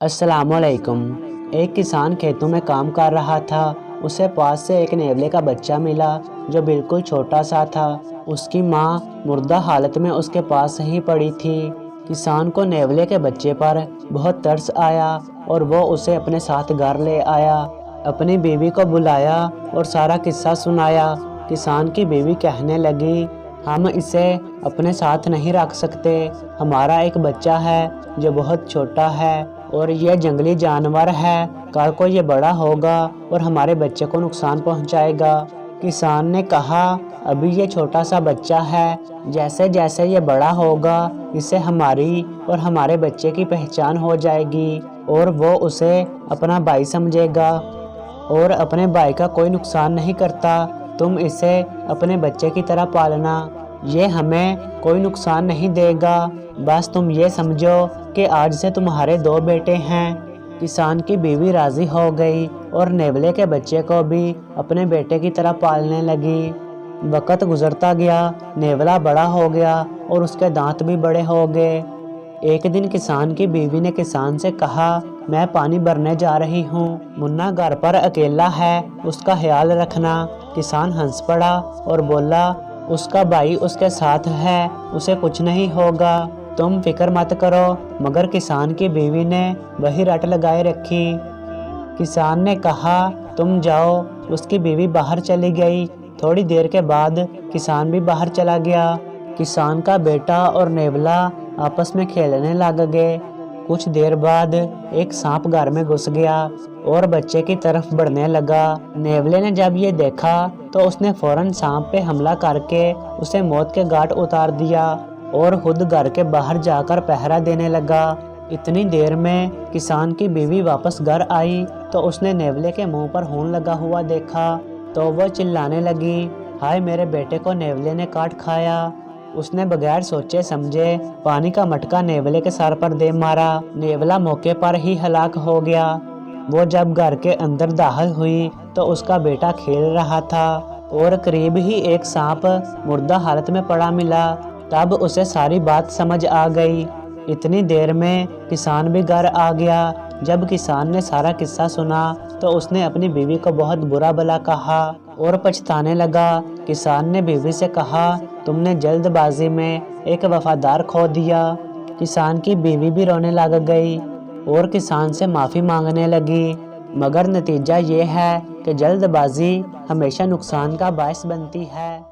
अस्सलाम वालेकुम। एक किसान खेतों में काम कर रहा था। उसे पास से एक नेवले का बच्चा मिला जो बिल्कुल छोटा सा था। उसकी माँ मुर्दा हालत में उसके पास ही पड़ी थी। किसान को नेवले के बच्चे पर बहुत तरस आया और वो उसे अपने साथ घर ले आया। अपनी बीवी को बुलाया और सारा किस्सा सुनाया। किसान की बीवी कहने लगी, हम इसे अपने साथ नहीं रख सकते। हमारा एक बच्चा है जो बहुत छोटा है और ये जंगली जानवर है। कल को ये बड़ा होगा और हमारे बच्चे को नुकसान पहुंचाएगा। किसान ने कहा, अभी ये छोटा सा बच्चा है, जैसे जैसे ये बड़ा होगा इससे हमारी और हमारे बच्चे की पहचान हो जाएगी और वो उसे अपना भाई समझेगा और अपने भाई का कोई नुकसान नहीं करता। तुम इसे अपने बच्चे की तरह पालना, ये हमें कोई नुकसान नहीं देगा। बस तुम ये समझो कि आज से तुम्हारे 2 बेटे हैं। किसान की बीवी राजी हो गई और नेवले के बच्चे को भी अपने बेटे की तरह पालने लगी। वक्त गुजरता गया, नेवला बड़ा हो गया और उसके दांत भी बड़े हो गए। एक दिन किसान की बीवी ने किसान से कहा, मैं पानी भरने जा रही हूँ, मुन्ना घर पर अकेला है, उसका ख्याल रखना। किसान हंस पड़ा और बोला, उसका भाई उसके साथ है, उसे कुछ नहीं होगा, तुम फिक्र मत करो। मगर किसान की बीवी ने वही रट लगाए रखी। किसान ने कहा, तुम जाओ। उसकी बीवी बाहर चली गई। थोड़ी देर के बाद किसान भी बाहर चला गया। किसान का बेटा और नेवला आपस में खेलने लग गए। कुछ देर बाद एक सांप घर में घुस गया और बच्चे की तरफ बढ़ने लगा। नेवले ने जब ये देखा तो उसने फौरन सांप पे हमला करके उसे मौत के घाट उतार दिया और खुद घर के बाहर जाकर पहरा देने लगा। इतनी देर में किसान की बीवी वापस घर आई तो उसने नेवले के मुंह पर खून लगा हुआ देखा तो वो चिल्लाने लगी, हाय मेरे बेटे को नेवले ने काट खाया। उसने बगैर सोचे समझे पानी का मटका नेवले के सर पर दे मारा। नेवला मौके पर ही हलाक हो गया। वो जब घर के अंदर दाखिल हुई तो उसका बेटा खेल रहा था और करीब ही एक सांप मुर्दा हालत में पड़ा मिला। तब उसे सारी बात समझ आ गई। इतनी देर में किसान भी घर आ गया। जब किसान ने सारा किस्सा सुना तो उसने अपनी बीवी को बहुत बुरा भला कहा और पछताने लगा। किसान ने बीवी से कहा, तुमने जल्दबाजी में एक वफादार खो दिया। किसान की बीवी भी रोने लग गई और किसान से माफ़ी मांगने लगी। मगर नतीजा ये है कि जल्दबाजी हमेशा नुकसान का बायस बनती है।